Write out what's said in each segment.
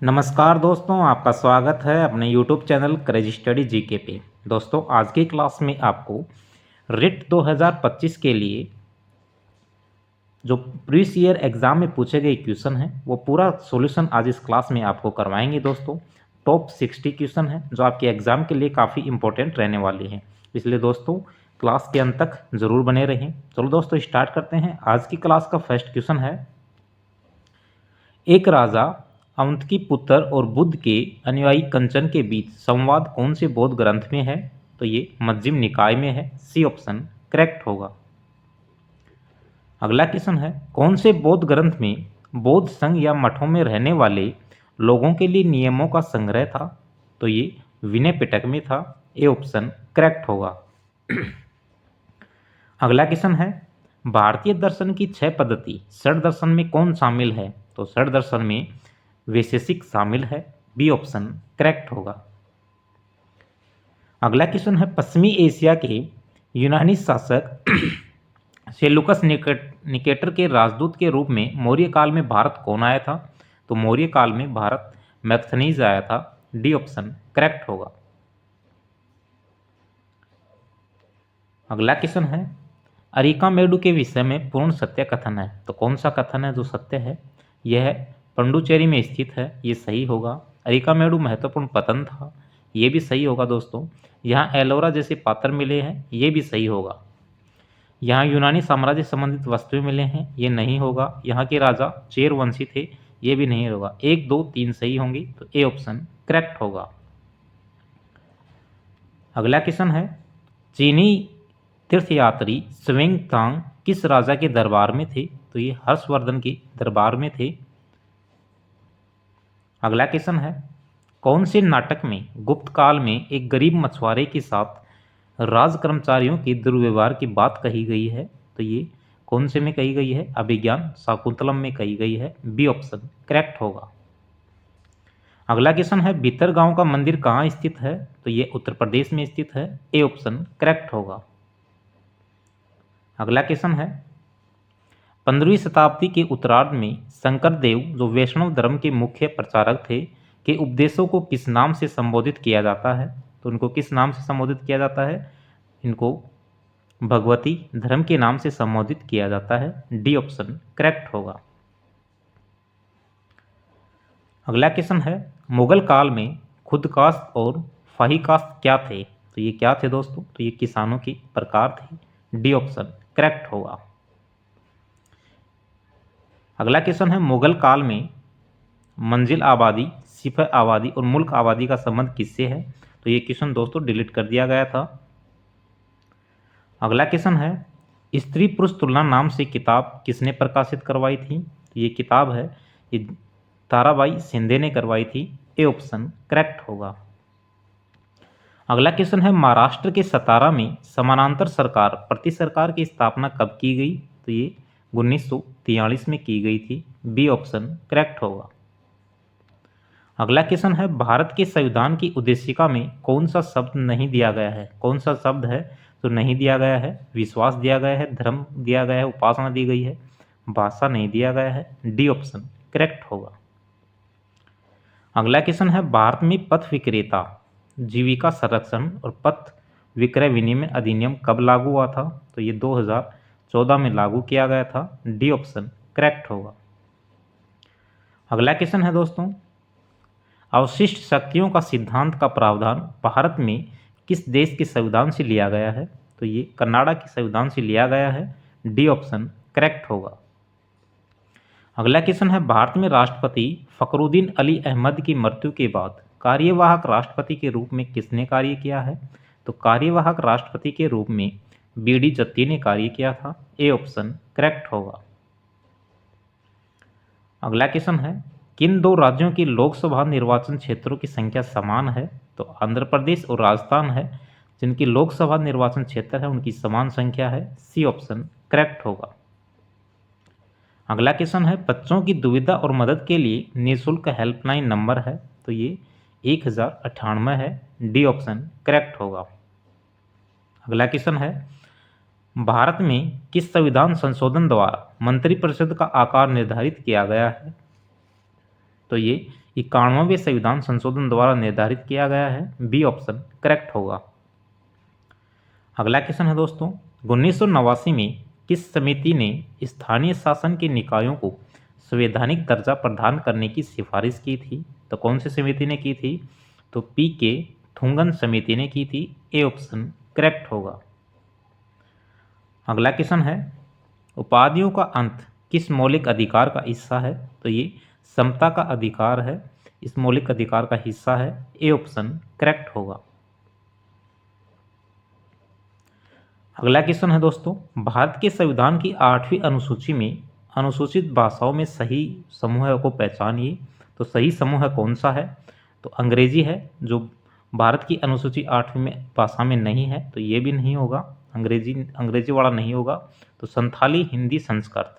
नमस्कार दोस्तों, आपका स्वागत है अपने YouTube channel craze study GK पे। दोस्तों, आज की क्लास में आपको रिट 2025 के लिए जो प्रीवियस ईयर एग्जाम में पूछे गए क्वेश्चन हैं वो पूरा सॉल्यूशन आज इस क्लास में आपको करवाएंगे। दोस्तों, टॉप 60 क्वेश्चन हैं जो आपके एग्जाम के लिए काफ़ी इंपॉर्टेंट रहने वाले हैं, इसलिए दोस्तों क्लास के अंत तक जरूर बने रहें। चलो दोस्तों, स्टार्ट करते हैं। आज की क्लास का फर्स्ट क्वेश्चन है, एक राजा अवंती पुत्र और बुद्ध के अनुयायी कंचन के बीच संवाद कौन से बौद्ध ग्रंथ में है? तो ये मध्यम निकाय में है। सी ऑप्शन करेक्ट होगा। अगला क्वेश्चन है, कौन से बौद्ध ग्रंथ में बौद्ध संघ या मठों में रहने वाले लोगों के लिए नियमों का संग्रह था? तो ये विनय पिटक में था। ए ऑप्शन करेक्ट होगा। अगला क्वेश्चन है, भारतीय दर्शन की 6 पद्धति षड दर्शन में कौन शामिल है? तो षड दर्शन में वैशेषिक शामिल है। बी ऑप्शन करेक्ट होगा। अगला क्वेश्चन है, पश्चिमी एशिया के यूनानी शासक सेलुकस निकेटर के राजदूत के रूप में मौर्य काल में भारत कौन आया था? तो मौर्य काल में भारत मैक्सनीज आया था। डी ऑप्शन करेक्ट होगा। अगला क्वेश्चन है, अरिकामेडु के विषय में पूर्ण सत्य कथन है। तो कौन सा कथन है जो सत्य है? यह पंडुचेरी में स्थित है, ये सही होगा। अरिकामेडु महत्वपूर्ण पतन था, ये भी सही होगा। दोस्तों, यहाँ एलोरा जैसे पात्र मिले हैं, ये भी सही होगा। यहाँ यूनानी साम्राज्य संबंधित वस्तुएं मिले हैं, ये नहीं होगा। यहाँ के राजा चेर वंशी थे, ये भी नहीं होगा। 1, 2, 3 सही होंगी, तो ए ऑप्शन करेक्ट होगा। अगला क्वेश्चन है, चीनी तीर्थयात्री स्वेंगतांग किस राजा के दरबार में थे? तो ये हर्षवर्धन के दरबार में थे। अगला क्वेश्चन है, कौन से नाटक में गुप्त काल में एक गरीब मछुआरे के साथ राज कर्मचारियों के दुर्व्यवहार की बात कही गई है? तो ये कौन से में कही गई है? अभिज्ञान शाकुंतलम में कही गई है। बी ऑप्शन करेक्ट होगा। अगला क्वेश्चन है, भीतर गांव का मंदिर कहाँ स्थित है? तो ये उत्तर प्रदेश में स्थित है। ए ऑप्शन करेक्ट होगा। अगला क्वेश्चन है, 15वीं शताब्दी के उत्तरार्ध में शंकरदेव जो वैष्णव धर्म के मुख्य प्रचारक थे के उपदेशों को किस नाम से संबोधित किया जाता है? तो उनको किस नाम से संबोधित किया जाता है? इनको भगवती धर्म के नाम से संबोधित किया जाता है। डी ऑप्शन करेक्ट होगा। अगला क्वेश्चन है, मुगल काल में खुदकास्ट और फाहीकास्ट क्या थे? तो ये क्या थे दोस्तों? तो ये किसानों के प्रकार थे। डी ऑप्शन करेक्ट होगा। अगला क्वेश्चन है, मुगल काल में मंजिल आबादी, सिफह आबादी और मुल्क आबादी का संबंध किससे है? तो ये क्वेश्चन दोस्तों डिलीट कर दिया गया था। अगला क्वेश्चन है, स्त्री पुरुष तुलना नाम से किताब किसने प्रकाशित करवाई थी? तो ये किताब है, ये ताराबाई शिंदे ने करवाई थी। ए ऑप्शन करेक्ट होगा। अगला क्वेश्चन है, महाराष्ट्र के सतारा में समानांतर सरकार प्रति सरकार की स्थापना कब की गई? तो ये 1943 में की गई थी। बी ऑप्शन करेक्ट होगा। अगला क्वेश्चन है, भारत के संविधान की उद्देशिका में कौन सा शब्द नहीं दिया गया है? कौन सा शब्द है तो नहीं दिया गया है? विश्वास दिया गया है, धर्म दिया गया है, उपासना दी गई है, भाषा नहीं दिया गया है। डी ऑप्शन करेक्ट होगा। अगला क्वेश्चन है, भारत में पथ विक्रेता जीविका संरक्षण और पथ विक्रय विनिमय अधिनियम कब लागू हुआ था? तो ये 2014 में लागू किया गया था। डी ऑप्शन करेक्ट होगा। अगला क्वेश्चन है दोस्तों, अवशिष्ट शक्तियों का सिद्धांत का प्रावधान भारत में किस देश के संविधान से लिया गया है? तो ये कनाडा के संविधान से लिया गया है। डी ऑप्शन करेक्ट होगा। अगला क्वेश्चन है, भारत में राष्ट्रपति फखरुद्दीन अली अहमद की मृत्यु के बाद कार्यवाहक राष्ट्रपति के रूप में किसने कार्य किया है? तो कार्यवाहक राष्ट्रपति के रूप में बी.डी. जत्ती ने कार्य किया था। ए ऑप्शन करेक्ट होगा। अगला क्वेश्चन है, किन दो राज्यों की लोकसभा निर्वाचन क्षेत्रों की संख्या समान है? तो आंध्र प्रदेश और राजस्थान है जिनकी लोकसभा निर्वाचन क्षेत्र है उनकी समान संख्या है। सी ऑप्शन करेक्ट होगा। अगला क्वेश्चन है, बच्चों की दुविधा और मदद के लिए निःशुल्क हेल्पलाइन नंबर है? तो ये 1098 है। डी ऑप्शन करेक्ट होगा। अगला क्वेश्चन है, भारत में किस संविधान संशोधन द्वारा मंत्रिपरिषद का आकार निर्धारित किया गया है? तो ये 91वें संविधान संशोधन द्वारा निर्धारित किया गया है। बी ऑप्शन करेक्ट होगा। अगला क्वेश्चन है दोस्तों, 1989 में किस समिति ने स्थानीय शासन के निकायों को संवैधानिक दर्जा प्रदान करने की सिफारिश की थी? तो कौन सी समिति ने की थी? तो पी.के. थुंगन समिति ने की थी। ए ऑप्शन करेक्ट होगा। अगला क्वेश्चन है, उपाधियों का अंत किस मौलिक अधिकार का हिस्सा है? तो ये समता का अधिकार है, इस मौलिक अधिकार का हिस्सा है। ए ऑप्शन करेक्ट होगा। अगला क्वेश्चन है दोस्तों, भारत के संविधान की 8वीं अनुसूची में अनुसूचित भाषाओं में सही समूह को पहचानिए। तो सही समूह कौन सा है? तो अंग्रेजी है, जो भारत की अनुसूची 8वीं में भाषा में नहीं है, तो ये भी नहीं होगा, अंग्रेजी वाला नहीं होगा। तो Santhali, Hindi, Sanskrit,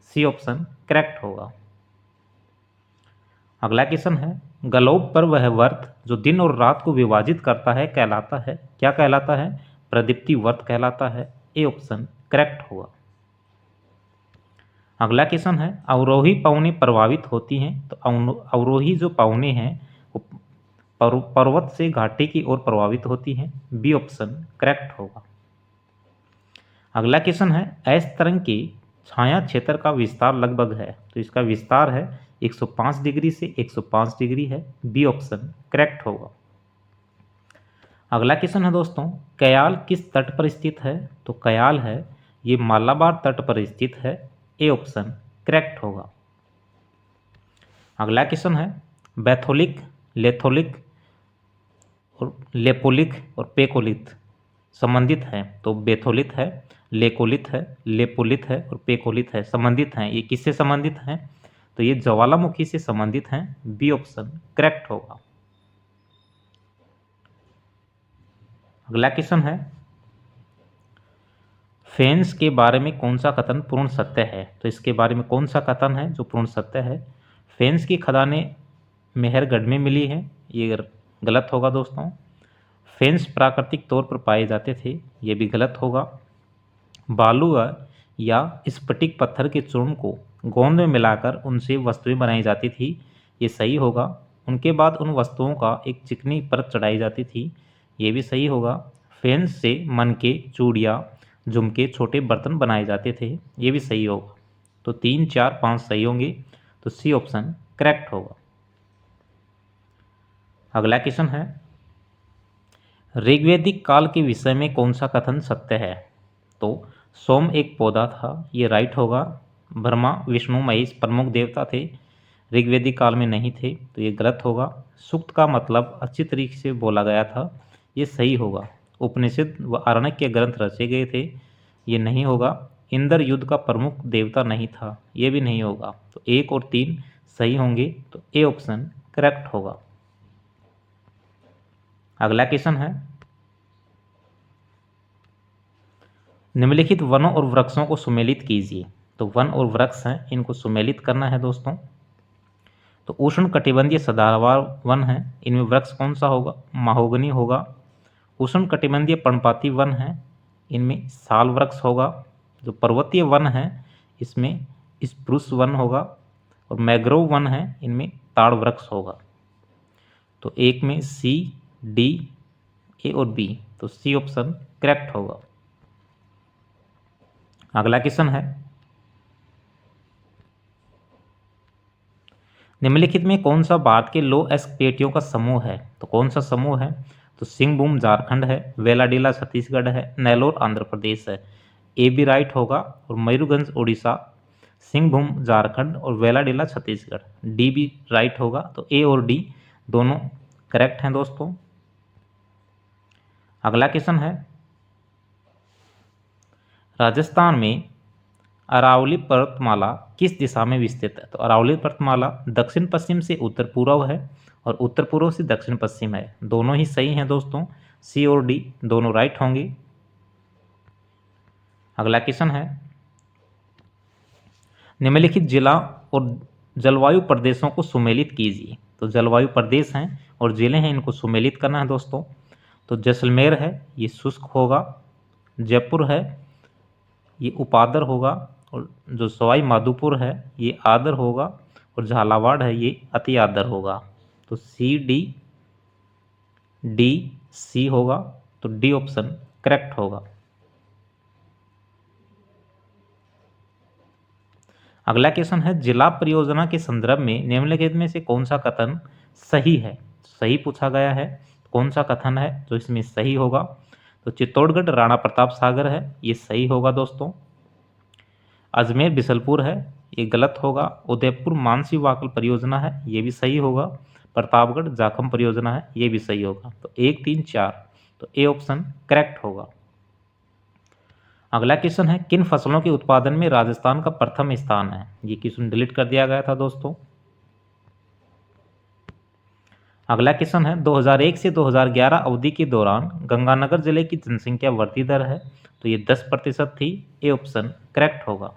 C option correct होगा। अगला क्वेश्चन है, गलोब पर वह वर्त जो दिन और रात को विभाजित करता है कहलाता है, क्या कहलाता है? प्रदीप्ति वर्त कहलाता है। ए ऑप्शन करेक्ट होगा। अगला क्वेश्चन है, अवरोही पौने प्रभावित होती हैं। तो अवरोही जो पौने हैं वो पर्वत से घाटी की ओर प्रभावित होती हैं। बी ऑप्शन करेक्ट होगा। अगला क्वेश्चन है, एस तरंग के छाया क्षेत्र का विस्तार लगभग है। तो इसका विस्तार है 105 डिग्री से 105 डिग्री है। बी ऑप्शन करेक्ट होगा। अगला क्वेश्चन है दोस्तों, कयाल किस तट पर स्थित है? तो कयाल है ये मालाबार तट पर स्थित है। ए ऑप्शन करेक्ट होगा। अगला क्वेश्चन है, बैथोलिक, लेथोलिक और लेपोलिक और पेकोलिथ संबंधित हैं। तो बेथोलिथ है, लेकोलिथ है, लेपोलिथ है और पेकोलिथ है, संबंधित हैं। ये किससे संबंधित हैं? तो ये ज्वालामुखी से संबंधित हैं। बी ऑप्शन करेक्ट होगा। अगला क्वेश्चन है, फेंस के बारे में कौन सा कथन पूर्ण सत्य है? तो इसके बारे में कौन सा कथन है जो पूर्ण सत्य है? फेंस की खदानें मेहरगढ़ में मिली हैं, ये गलत होगा दोस्तों। फेंस प्राकृतिक तौर पर पाए जाते थे, ये भी गलत होगा। बालू या स्फटिक पत्थर के चूर्ण को गोंद में मिलाकर उनसे वस्तुएं बनाई जाती थी, ये सही होगा। उनके बाद उन वस्तुओं का एक चिकनी परत चढ़ाई जाती थी, ये भी सही होगा। फेंस से मनके, चूड़ियाँ, झुमके, छोटे बर्तन बनाए जाते थे, ये भी सही होगा। तो 3, 4, 5 सही होंगे, तो सी ऑप्शन करेक्ट होगा। अगला क्वेश्चन है, ऋग्वैदिक काल के विषय में कौन सा कथन सत्य है? तो सोम एक पौधा था, ये राइट होगा। ब्रह्मा, विष्णु, महेश प्रमुख देवता थे, ऋग्वैदिक काल में नहीं थे, तो ये गलत होगा। सूक्त का मतलब अच्छी तरीके से बोला गया था, ये सही होगा। उपनिषद व आरण्यक ग्रंथ रचे गए थे, ये नहीं होगा। इंद्र युद्ध का प्रमुख देवता नहीं था, ये भी नहीं होगा। तो 1 और 3 सही होंगे, तो ए ऑप्शन करेक्ट होगा। अगला क्वेश्चन है, निम्नलिखित वनों और वृक्षों को सुमेलित कीजिए। तो वन और वृक्ष हैं, इनको सुमेलित करना है दोस्तों। तो उष्ण कटिबंधीय सदाबहार वन है, इनमें वृक्ष कौन सा होगा? महोगनी होगा। उष्ण कटिबंधीय पर्णपाती वन है, इनमें साल वृक्ष होगा। जो पर्वतीय वन है इसमें स्प्रूस वन होगा। और मैग्रोव वन है, इनमें ताड़ वृक्ष होगा। तो एक में सी, डी, ए और बी, तो सी ऑप्शन करेक्ट होगा। अगला क्वेश्चन है, निम्नलिखित में कौन सा भारत के लो एस्पेटियों का समूह है? तो कौन सा समूह है? तो सिंहभूम झारखंड है, वेलाडीला छत्तीसगढ़ है, नेलोर आंध्र प्रदेश है। ए भी राइट होगा। और मयूरभंज उड़ीसा, सिंहभूम झारखंड और वेलाडीला छत्तीसगढ़, डी भी राइट होगा। तो ए और डी दोनों करेक्ट हैं दोस्तों। अगला क्वेश्चन है, राजस्थान में अरावली पर्वतमाला किस दिशा में विस्तृत है? तो अरावली पर्वतमाला दक्षिण पश्चिम से उत्तर पूर्व है और उत्तर पूर्व से दक्षिण पश्चिम है, दोनों ही सही हैं दोस्तों। सी और डी दोनों राइट होंगे। अगला क्वेश्चन है, निम्नलिखित जिला और जलवायु प्रदेशों को सुमेलित कीजिए। तो जलवायु प्रदेश हैं और जिले हैं, इनको सुमेलित करना है दोस्तों। तो जैसलमेर है, ये शुष्क होगा। जयपुर है, ये उपादर होगा। और जो सवाई माधोपुर है, ये आदर होगा। और झालावाड़ है ये अति आदर होगा। तो सी डी डी सी होगा, तो डी ऑप्शन करेक्ट होगा। अगला क्वेश्चन है जिला परियोजना के संदर्भ में निम्नलिखित में से कौन सा कथन सही है। सही पूछा गया है, कौन सा कथन है जो इसमें सही होगा। तो चित्तौड़गढ़ राणा प्रताप सागर है, ये सही होगा दोस्तों। अजमेर बिसलपुर है, ये गलत होगा। उदयपुर मानसी वाकल परियोजना है, ये भी सही होगा। प्रतापगढ़ जाखम परियोजना है, ये भी सही होगा। तो 1 3 4, तो ए ऑप्शन करेक्ट होगा। अगला क्वेश्चन है किन फसलों के उत्पादन में राजस्थान का प्रथम स्थान है। ये क्वेश्चन डिलीट कर दिया गया था दोस्तों। अगला क्वेश्चन है 2001 से 2011 अवधि के दौरान गंगानगर जिले की जनसंख्या वृद्धि दर है, तो ये 10% थी। ए ऑप्शन करेक्ट होगा।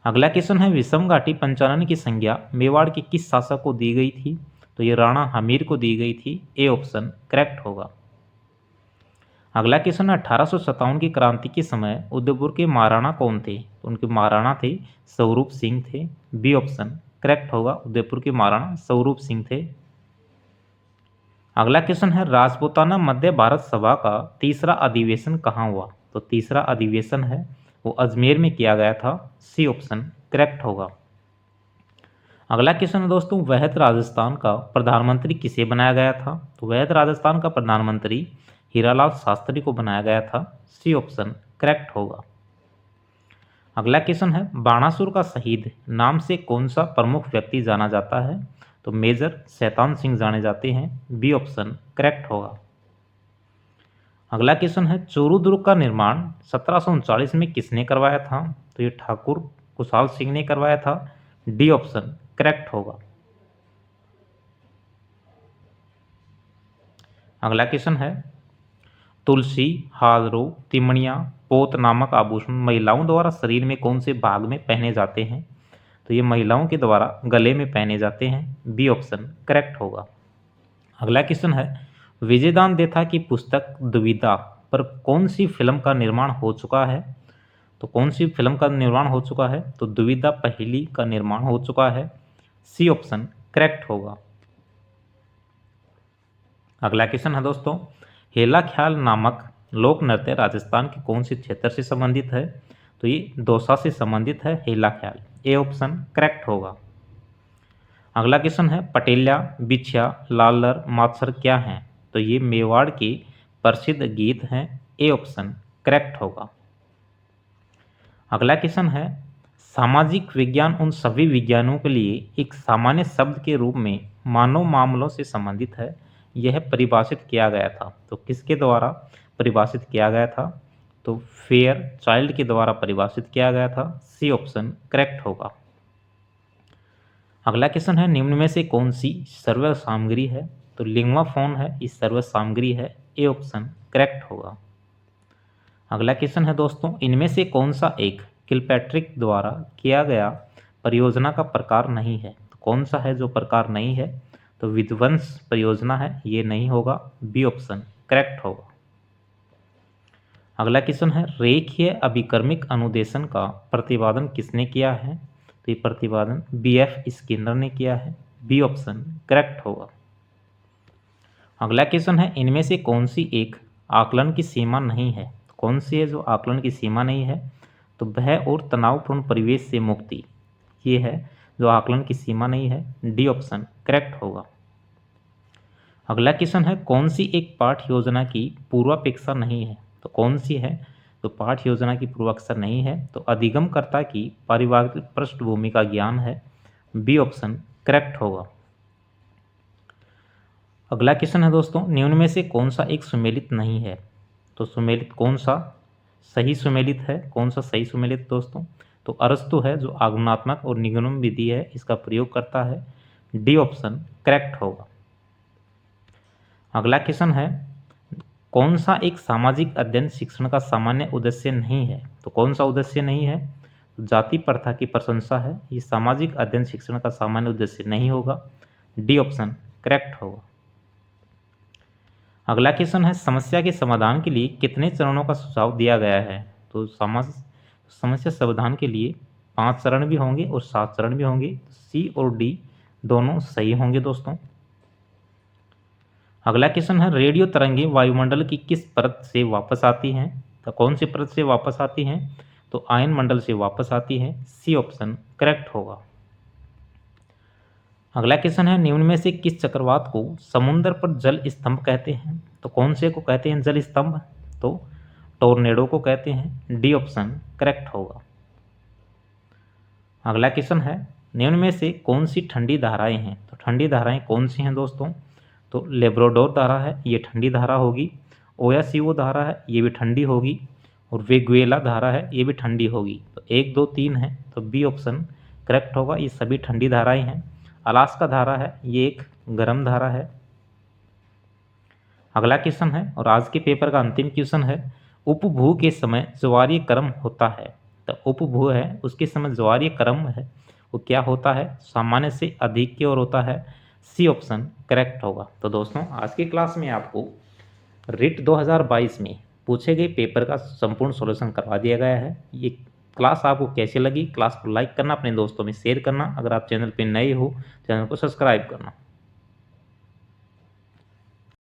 अगला क्वेश्चन है विषम घाटी पंचानन की संज्ञा मेवाड़ के किस शासक को दी गई थी। तो ये राणा हमीर को दी गई थी। ए ऑप्शन करेक्ट होगा। अगला क्वेश्चन है 1857 की क्रांति के समय उदयपुर के महाराणा कौन थे। तो उनके महाराणा थे स्वरूप सिंह थे। बी ऑप्शन करेक्ट होगा, उदयपुर के महाराणा स्वरूप सिंह थे। अगला क्वेश्चन है राजपूताना मध्य भारत सभा का तीसरा अधिवेशन कहाँ हुआ। तो तीसरा अधिवेशन है वो अजमेर में किया गया था। सी ऑप्शन करेक्ट होगा। अगला क्वेश्चन है दोस्तों वैध राजस्थान का प्रधानमंत्री किसे बनाया गया था। तो वैध राजस्थान का प्रधानमंत्री हीरालाल शास्त्री को बनाया गया था। सी ऑप्शन करेक्ट होगा। अगला क्वेश्चन है बाणासुर का शहीद नाम से कौन सा प्रमुख व्यक्ति जाना जाता है। तो मेजर शैतान सिंह जाने जाते हैं। बी ऑप्शन करेक्ट होगा। अगला क्वेश्चन है चोरू दुर्ग का निर्माण 1739 में किसने करवाया था। तो ये ठाकुर कुशाल सिंह ने करवाया था। डी ऑप्शन करेक्ट होगा। अगला क्वेश्चन है तुलसी, हादरो, तिमणिया, पोत नामक आभूषण महिलाओं द्वारा शरीर में कौन से भाग में पहने जाते हैं। तो ये महिलाओं के द्वारा गले में पहने जाते हैं। बी ऑप्शन करेक्ट होगा। अगला क्वेश्चन है विजयदान देथा की पुस्तक दुविधा पर कौन सी फिल्म का निर्माण हो चुका है। तो कौन सी फिल्म का निर्माण हो चुका है। तो दुविधा पहली का निर्माण हो चुका है। सी ऑप्शन करेक्ट होगा। अगला क्वेश्चन है दोस्तों हेला ख्याल नामक लोक नृत्य राजस्थान के कौन से क्षेत्र से संबंधित है। तो ये दौसा से संबंधित है हेला ख्याल। ए ऑप्शन करेक्ट होगा। अगला क्वेश्चन है पटेल्या, बिछिया, लालर, मात्सर क्या हैं। तो ये मेवाड़ के प्रसिद्ध गीत हैं। ए ऑप्शन करेक्ट होगा। अगला क्वेश्चन है सामाजिक विज्ञान उन सभी विज्ञानों के लिए एक सामान्य शब्द के रूप में मानव मामलों से संबंधित है। यह परिभाषित किया गया था। तो किसके द्वारा परिभाषित किया गया था। तो फेयर चाइल्ड के द्वारा परिभाषित किया गया था। सी ऑप्शन करेक्ट होगा। अगला क्वेश्चन है निम्न में से कौन सी सर्वर सामग्री है। तो लिंगवा फोन है, इस सर्वर सामग्री है। ए ऑप्शन करेक्ट होगा। अगला क्वेश्चन है दोस्तों इनमें से कौन सा एक किलपैट्रिक द्वारा किया गया परियोजना का प्रकार नहीं है। तो कौन सा है जो प्रकार नहीं है। तो विध्वंस परियोजना है, ये नहीं होगा। बी ऑप्शन करेक्ट होगा। अगला क्वेश्चन है रेखीय अभिकर्मिक अनुदेशन का प्रतिपादन किसने किया है। तो ये प्रतिपादन बीएफ स्किनर ने किया है। बी ऑप्शन करेक्ट होगा। अगला क्वेश्चन है इनमें से कौन सी एक आकलन की सीमा नहीं है। तो कौन सी है जो आकलन की सीमा नहीं है। तो भय और तनावपूर्ण परिवेश से मुक्ति, ये है जो आकलन की सीमा नहीं है। डी ऑप्शन करेक्ट होगा। अगला क्वेश्चन है कौन सी एक पाठ योजना की पूर्वापेक्षा नहीं है। तो कौन सी है तो पाठ योजना की पूर्वापेक्षा नहीं है। तो अधिगमकर्ता की पारिवारिक पृष्ठभूमि का ज्ञान है। बी ऑप्शन करेक्ट होगा। अगला क्वेश्चन है दोस्तों निम्न में से कौन सा एक सुमेलित नहीं है। तो सुमेलित कौन सा सही सुमेलित है, कौन सा सही सुमेलित दोस्तों। तो अरस्तु है जो आगमनात्मक और निगमन विधि है इसका प्रयोग करता है। डी ऑप्शन करेक्ट होगा। अगला क्वेश्चन है कौन सा एक सामाजिक अध्ययन शिक्षण का सामान्य उद्देश्य नहीं है। तो कौन सा उद्देश्य नहीं है। तो जाति प्रथा की प्रशंसा है, ये सामाजिक अध्ययन शिक्षण का सामान्य उद्देश्य नहीं होगा। डी ऑप्शन करेक्ट होगा। अगला क्वेश्चन है समस्या के समाधान के लिए कितने चरणों का सुझाव दिया गया है। तो समस्या समाधान के लिए 5 चरण भी होंगे और 7 चरण भी होंगे। सी और डी दोनों सही होंगे दोस्तों। अगला क्वेश्चन है, रेडियो तरंगें वायुमंडल की किस परत से वापस आती हैं? तो कौन सी परत से वापस आती हैं? तो आयन मंडल से वापस आती है। सी ऑप्शन करेक्ट होगा। अगला क्वेश्चन है, निम्न में से किस चक्रवात को समुद्र पर जल स्तंभ कहते हैं? तो कौन से को कहते हैं जल स्तंभ? तो टोर्नेडो को कहते हैं। डी ऑप्शन करेक्ट होगा। अगला क्वेश्चन है, निम्न में से कौन सी ठंडी धाराएं हैं? तो ठंडी धाराएं कौन सी हैं दोस्तों? तो लेब्राडोर धारा है, ये ठंडी धारा होगी। ओयासिओ धारा है, ये भी ठंडी होगी। और वेगुएला धारा है, ये भी ठंडी होगी। तो 1, 2, 3 है, तो बी ऑप्शन करेक्ट होगा। ये सभी ठंडी धाराएं हैं। अलास्का धारा है, ये एक गर्म धारा है। अगला क्वेश्चन है, और आज के पेपर का अंतिम क्वेश्चन है, उपभू के समय ज्वारीय क्रम होता है। तो उपभू है, उसके समय ज्वारीय क्रम है वो क्या होता है? सामान्य से अधिक की ओर होता है। सी ऑप्शन करेक्ट होगा। तो दोस्तों, आज की क्लास में आपको रिट 2022 में पूछे गए पेपर का संपूर्ण सॉल्यूशन करवा दिया गया है। ये क्लास आपको कैसी लगी? क्लास को लाइक करना, अपने दोस्तों में शेयर करना। अगर आप चैनल पर नए हो, चैनल को सब्सक्राइब करना।